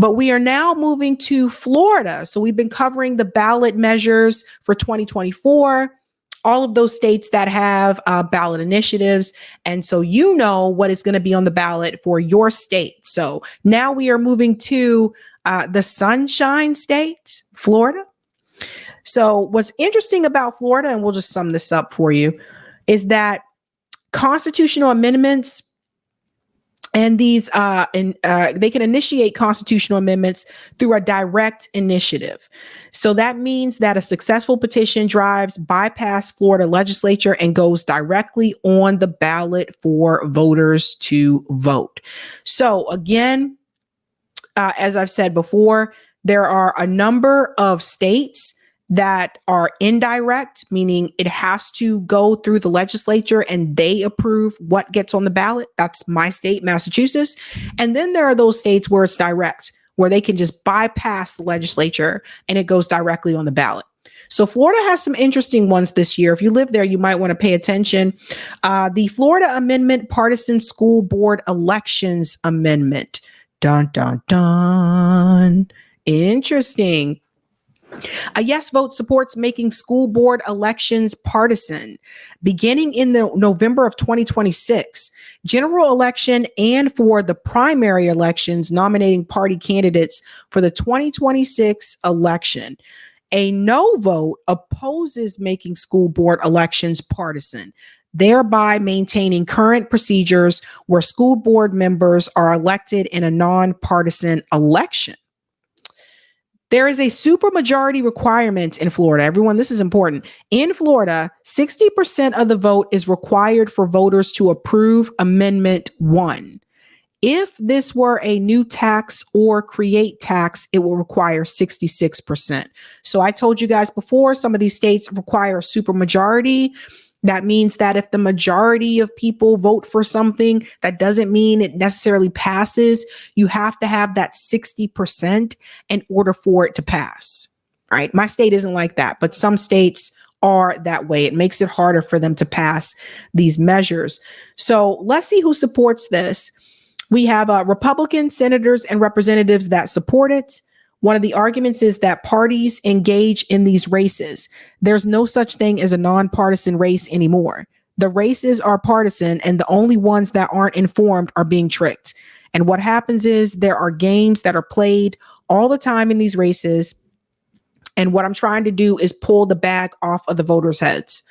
But we are now moving to Florida. So we've been covering the ballot measures for 2024, all of those states that have ballot initiatives. And so you know what is going to be on the ballot for your state. So now we are moving to the Sunshine State, Florida. So what's interesting about Florida, and we'll just sum this up for you, is that constitutional amendments and these they can initiate constitutional amendments through a direct initiative. So that means that a successful petition drives bypass Florida legislature and goes directly on the ballot for voters to vote. So again, as I've said before, there are a number of states that are indirect, meaning it has to go through the legislature and they approve what gets on the ballot. That's my state, Massachusetts. And then there are those states where it's direct, where they can just bypass the legislature and it goes directly on the ballot. So Florida has some interesting ones this year. If you live there, you might want to pay attention. The Florida Amendment Partisan School Board Elections Amendment. Dun, dun, dun. Interesting. A yes vote supports making school board elections partisan. Beginning in the November of 2026, general election and for the primary elections nominating party candidates for the 2026 election. A no vote opposes making school board elections partisan, thereby maintaining current procedures where school board members are elected in a nonpartisan election. There is a supermajority requirement in Florida. Everyone, this is important. In Florida, 60% of the vote is required for voters to approve Amendment 1. If this were a new tax or create tax, it will require 66%. So I told you guys before, some of these states require a supermajority. That means that if the majority of people vote for something, that doesn't mean it necessarily passes. You have to have that 60% in order for it to pass. All right. My state isn't like that, but some states are that way. It makes it harder for them to pass these measures. So let's see who supports this. We have Republican senators and representatives that support it. One of the arguments is that parties engage in these races. There's no such thing as a nonpartisan race anymore. The races are partisan, and the only ones that aren't informed are being tricked. And what happens is there are games that are played all the time in these races. And what I'm trying to do is pull the bag off of the voters' heads.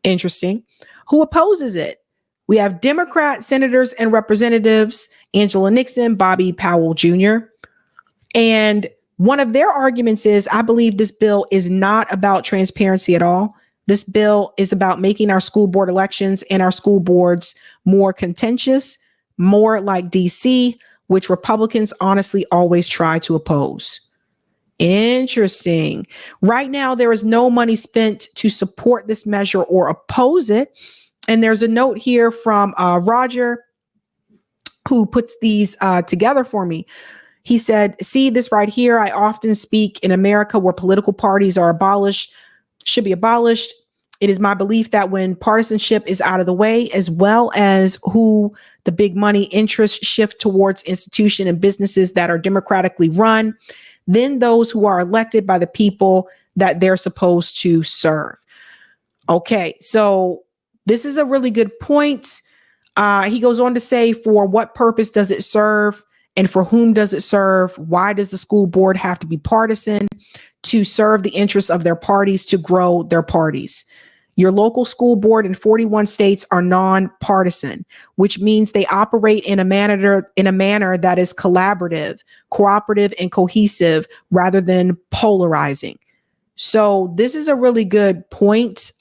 Interesting. Who opposes it? We have Democrat senators and representatives, Angela Nixon, Bobby Powell Jr., and one of their arguments is, I believe this bill is not about transparency at all. This bill is about making our school board elections and our school boards more contentious, more like DC, which Republicans honestly always try to oppose. Interesting. Right now, there is no money spent to support this measure or oppose it. And there's a note here from Roger, who puts these together for me. He said, see this right here. I often speak in America where political parties are should be abolished. It is my belief that when partisanship is out of the way, as well as who the big money interests shift towards institutions and businesses that are democratically run, then those who are elected by the people that they're supposed to serve. Okay, so this is a really good point. He goes on to say, for what purpose does it serve? And for whom does it serve? Why does the school board have to be partisan? To serve the interests of their parties, to grow their parties. Your local school board in 41 states are nonpartisan, which means they operate in a manner that is collaborative, cooperative, and cohesive rather than polarizing. So this is a really good point.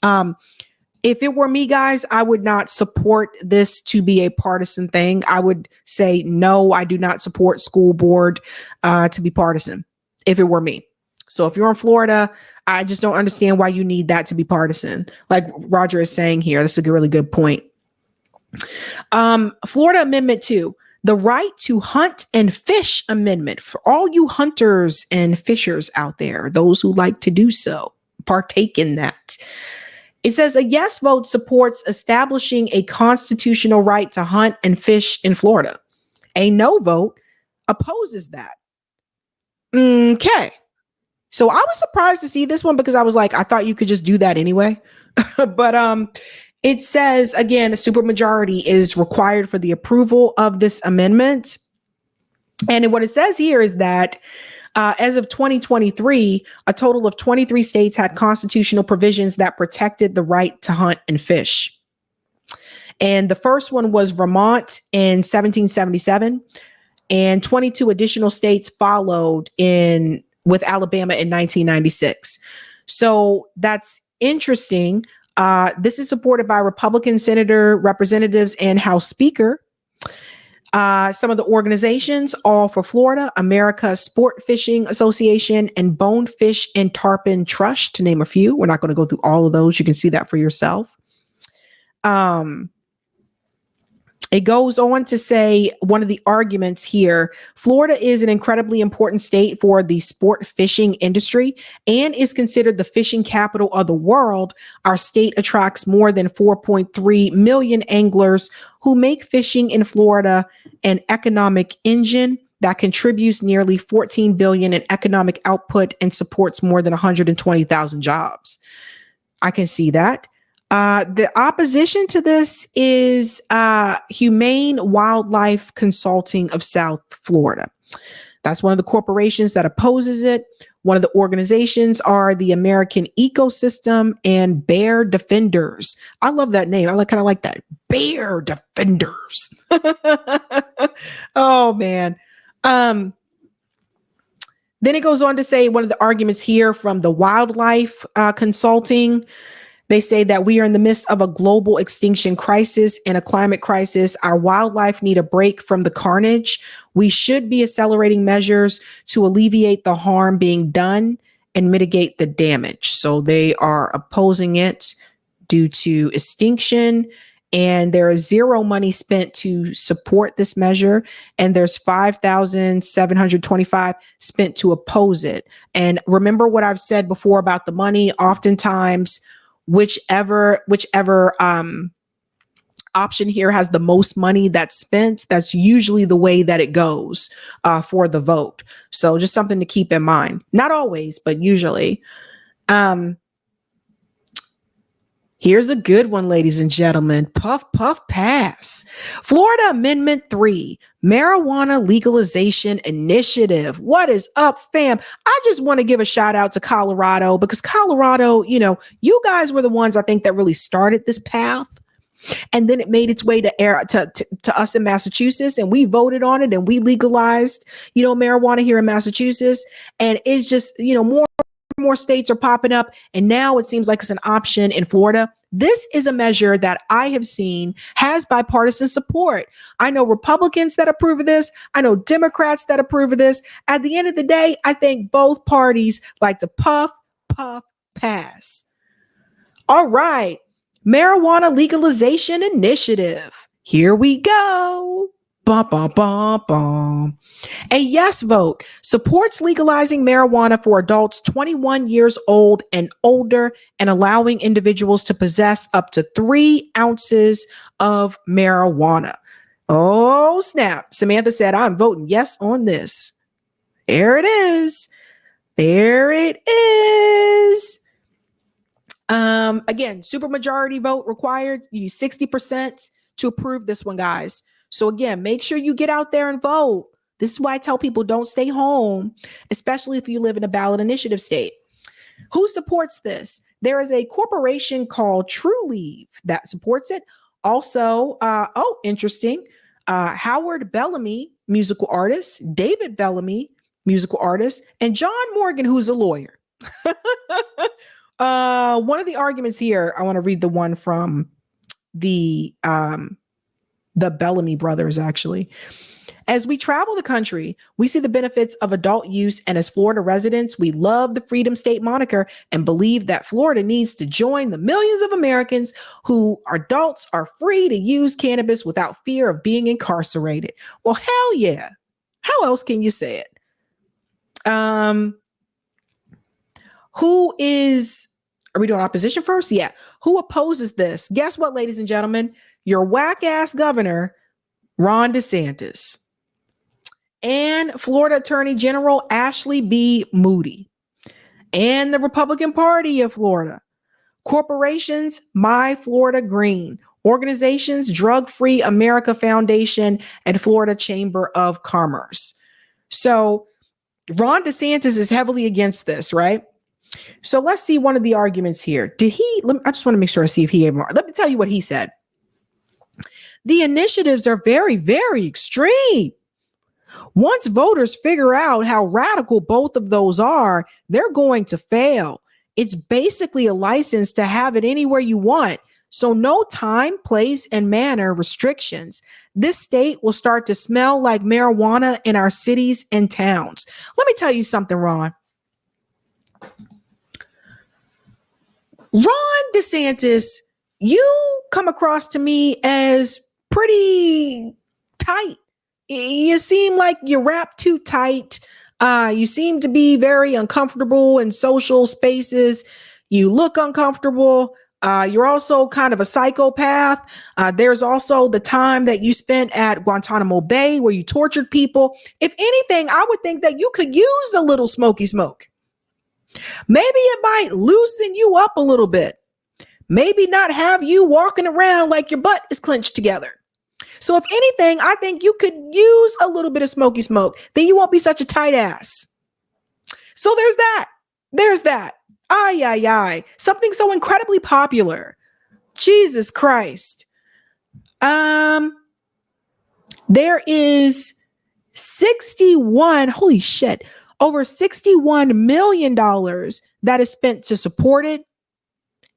If it were me, guys, I would not support this to be a partisan thing. I would say, no, I do not support school board to be partisan if it were me. So if you're in Florida, I just don't understand why you need that to be partisan. Like Roger is saying here, this is a really good point. Florida Amendment 2, the right to hunt and fish amendment for all you hunters and fishers out there, those who like to do so, partake in that. It says a yes vote supports establishing a constitutional right to hunt and fish in Florida. A no vote opposes that. Okay. So I was surprised to see this one because I was like, I thought you could just do that anyway. But it says, again, a supermajority is required for the approval of this amendment. And what it says here is that as of 2023, a total of 23 states had constitutional provisions that protected the right to hunt and fish. And the first one was Vermont in 1777, and 22 additional states followed in with Alabama in 1996. So that's interesting. This is supported by Republican senator, representatives, and House Speaker. Some of the organizations: All for Florida, America Sport Fishing Association, and Bonefish and Tarpon Trust, to name a few. We're not going to go through all of those. You can see that for yourself. It goes on to say, one of the arguments here: Florida is an incredibly important state for the sport fishing industry and is considered the fishing capital of the world. Our state attracts more than 4.3 million anglers who make fishing in Florida an economic engine that contributes nearly 14 billion in economic output and supports more than 120,000 jobs. I can see that. The opposition to this is Humane Wildlife Consulting of South Florida. That's one of the corporations that opposes it. One of the organizations are the American Ecosystem and Bear Defenders. I love that name. I kind of like that. Bear Defenders. Oh, man. Then it goes on to say, one of the arguments here from the Wildlife Consulting, they say that we are in the midst of a global extinction crisis and a climate crisis. Our wildlife need a break from the carnage. We should be accelerating measures to alleviate the harm being done and mitigate the damage. So they are opposing it due to extinction, and there is zero money spent to support this measure, and there's 5,725 spent to oppose it. And remember what I've said before about the money. Oftentimes, whichever option here has the most money that's spent, that's usually the way that it goes for the vote. So just something to keep in mind. Not always, but usually. Here's a good one, ladies and gentlemen. Puff, puff, pass. Florida Amendment 3, Marijuana Legalization Initiative. What is up, fam? I just want to give a shout out to Colorado, because Colorado, you guys were the ones, I think, that really started this path. And then it made its way to us in Massachusetts, and we voted on it and we legalized, marijuana here in Massachusetts. And it's just, more states are popping up, and now it seems like it's an option in Florida. This is a measure that I have seen has bipartisan support. I know Republicans that approve of this. I know Democrats that approve of this. At the end of the day, I think both parties like to puff, puff, pass. All right. Marijuana Legalization Initiative. Here we go. Bum, bum, bum, bum. A yes vote supports legalizing marijuana for adults 21 years old and older, and allowing individuals to possess up to 3 ounces of marijuana. Oh, snap. Samantha said, I'm voting yes on this. There it is. There it is. Again, supermajority vote required. You need 60% to approve this one, guys. So again, make sure you get out there and vote. This is why I tell people don't stay home, especially if you live in a ballot initiative state. Who supports this? There is a corporation called True Leave that supports it. Also, interesting. Howard Bellamy, musical artist, David Bellamy, musical artist, and John Morgan, who's a lawyer. One of the arguments here, I want to read the one from the Bellamy brothers, actually. As we travel the country, we see the benefits of adult use, and as Florida residents, we love the Freedom State moniker and believe that Florida needs to join the millions of Americans who are adults are free to use cannabis without fear of being incarcerated. Well, hell yeah. How else can you say it? Are we doing opposition first? Yeah. Who opposes this? Guess what, ladies and gentlemen? Your whack ass governor, Ron DeSantis. and Florida Attorney General Ashley B. Moody, and the Republican Party of Florida. Corporations, My Florida Green. Organizations, Drug Free America Foundation and Florida Chamber of Commerce. So Ron DeSantis is heavily against this, right? So let's see one of the arguments here. I just want to make sure I see if he gave more. Let me tell you what he said. The initiatives are very, very extreme. Once voters figure out how radical both of those are, they're going to fail. It's basically a license to have it anywhere you want. So no time, place, and manner restrictions. This state will start to smell like marijuana in our cities and towns. Let me tell you something, Ron. Ron DeSantis, you come across to me as pretty tight. You seem like you wrap too tight. You seem to be very uncomfortable in social spaces. You look uncomfortable. You're also kind of a psychopath. There's also the time that you spent at Guantanamo Bay where you tortured people. If anything, I would think that you could use a little smoky smoke. Maybe it might loosen you up a little bit. Maybe not have you walking around like your butt is clenched together. So if anything, I think you could use a little bit of smoky smoke. Then you won't be such a tight ass. So there's that. There's that. Ay. Something so incredibly popular. Jesus Christ. There is 61, holy shit, over $61 million that is spent to support it.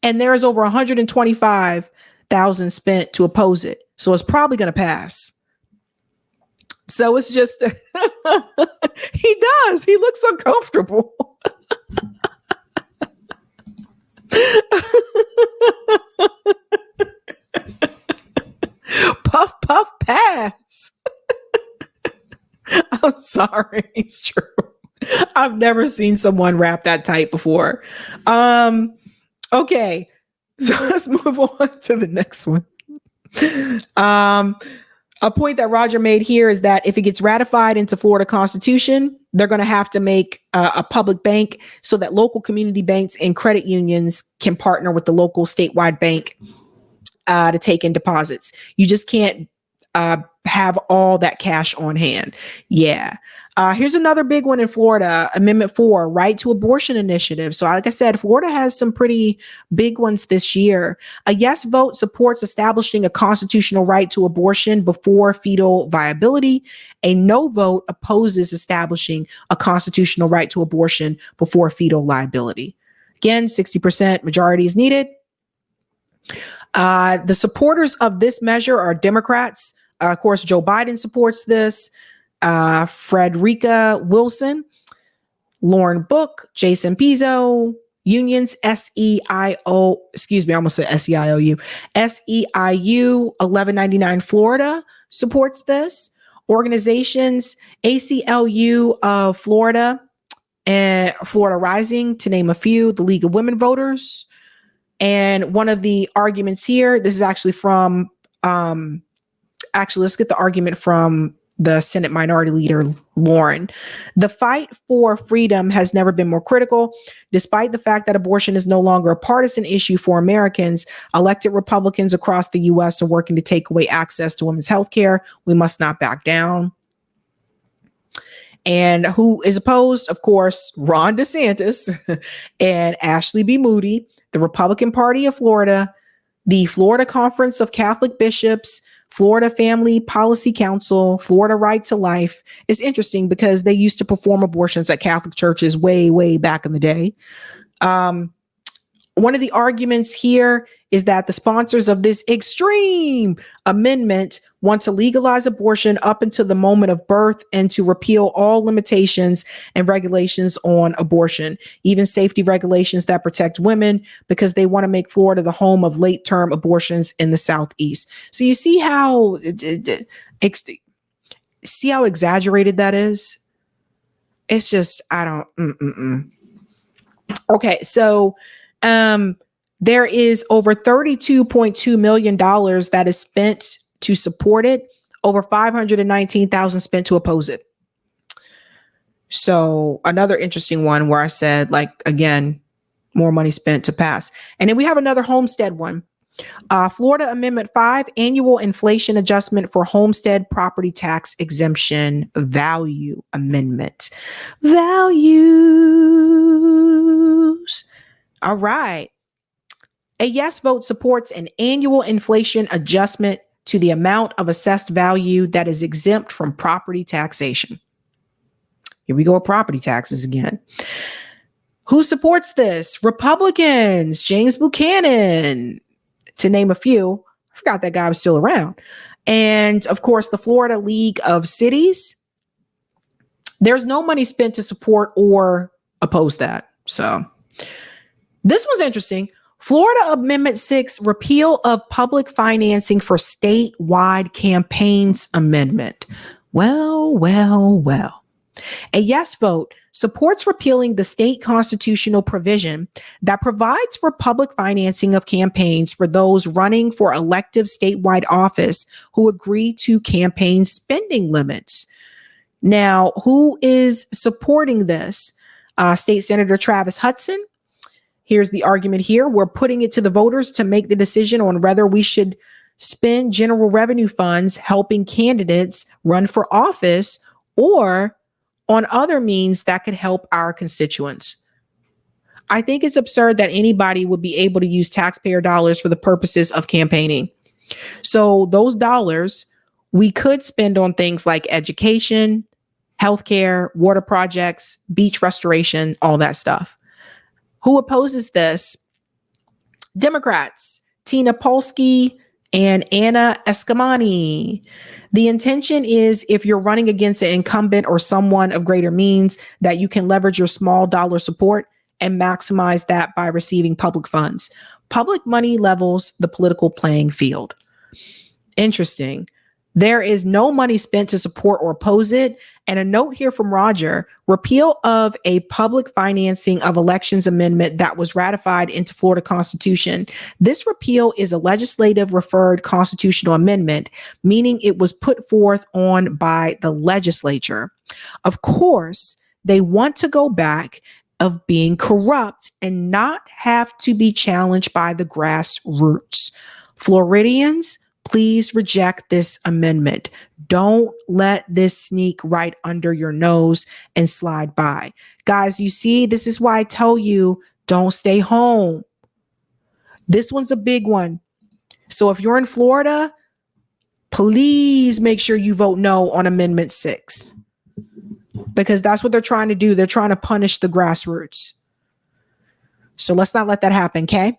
And there is over 125,000 spent to oppose it. So it's probably going to pass. So it's just, he does. He looks uncomfortable. Puff, puff, pass. I'm sorry. It's true. I've never seen someone rap that tight before. Okay. So let's move on to the next one. A point that Roger made here is that if it gets ratified into Florida Constitution, they're going to have to make a public bank so that local community banks and credit unions can partner with the local statewide bank to take in deposits. You just can't have all that cash on hand. Yeah. Here's another big one in Florida, Amendment 4, Right to Abortion Initiative. So like I said, Florida has some pretty big ones this year. A yes vote supports establishing a constitutional right to abortion before fetal viability. A no vote opposes establishing a constitutional right to abortion before fetal liability. Again, 60% majority is needed. The supporters of this measure are Democrats. Of course, Joe Biden supports this. Frederica Wilson, Lauren Book, Jason Pizzo, unions, SEIO, excuse me, I almost said SEIOU, SEIU 1199 Florida supports this. Organizations, ACLU of Florida and Florida Rising, to name a few, the League of Women Voters. And one of the arguments here, this is actually from, let's get the argument from the Senate Minority Leader, Lauren. The fight for freedom has never been more critical. Despite the fact that abortion is no longer a partisan issue for Americans, elected Republicans across the U.S. are working to take away access to women's health care. We must not back down. And who is opposed? Of course, Ron DeSantis and Ashley B. Moody, the Republican Party of Florida, the Florida Conference of Catholic Bishops, Florida Family Policy Council, Florida Right to Life. Is interesting because they used to perform abortions at Catholic churches way, way back in the day. One of the arguments here is that the sponsors of this extreme amendment want to legalize abortion up until the moment of birth and to repeal all limitations and regulations on abortion, even safety regulations that protect women, because they want to make Florida the home of late-term abortions in the Southeast. So you see how exaggerated that is? It's just, I don't. Okay, so there is over $32.2 million that is spent to support it, over $519,000 spent to oppose it. So another interesting one where I said, like, again, more money spent to pass. And then we have another homestead one. Florida Amendment 5, annual inflation adjustment for homestead property tax exemption value amendment. Values. All right. A yes vote supports an annual inflation adjustment to the amount of assessed value that is exempt from property taxation. Here we go with property taxes again. Who supports this? Republicans, James Buchanan, to name a few. I forgot that guy was still around. And of course, the Florida League of Cities. There's no money spent to support or oppose that. So this was interesting. Florida Amendment 6, repeal of public financing for statewide campaigns amendment. Well. A yes vote supports repealing the state constitutional provision that provides for public financing of campaigns for those running for elective statewide office who agree to campaign spending limits. Now, who is supporting this? State Senator Travis Hudson. Here's the argument here. We're putting it to the voters to make the decision on whether we should spend general revenue funds helping candidates run for office or on other means that could help our constituents. I think it's absurd that anybody would be able to use taxpayer dollars for the purposes of campaigning. So those dollars we could spend on things like education, healthcare, water projects, beach restoration, all that stuff. Who opposes this? Democrats, Tina Polsky and Anna Escamani. The intention is if you're running against an incumbent or someone of greater means, that you can leverage your small dollar support and maximize that by receiving public funds. Public money levels the political playing field. Interesting. There is no money spent to support or oppose it. And a note here from Roger, repeal of a public financing of elections amendment that was ratified into Florida Constitution. This repeal is a legislative referred constitutional amendment, meaning it was put forth on by the legislature. Of course, they want to go back of being corrupt and not have to be challenged by the grassroots. Floridians, please reject this amendment. Don't let this sneak right under your nose and slide by. Guys, you see, this is why I tell you, don't stay home. This one's a big one. So if you're in Florida, please make sure you vote no on Amendment 6. Because that's what they're trying to do. They're trying to punish the grassroots. So let's not let that happen, okay?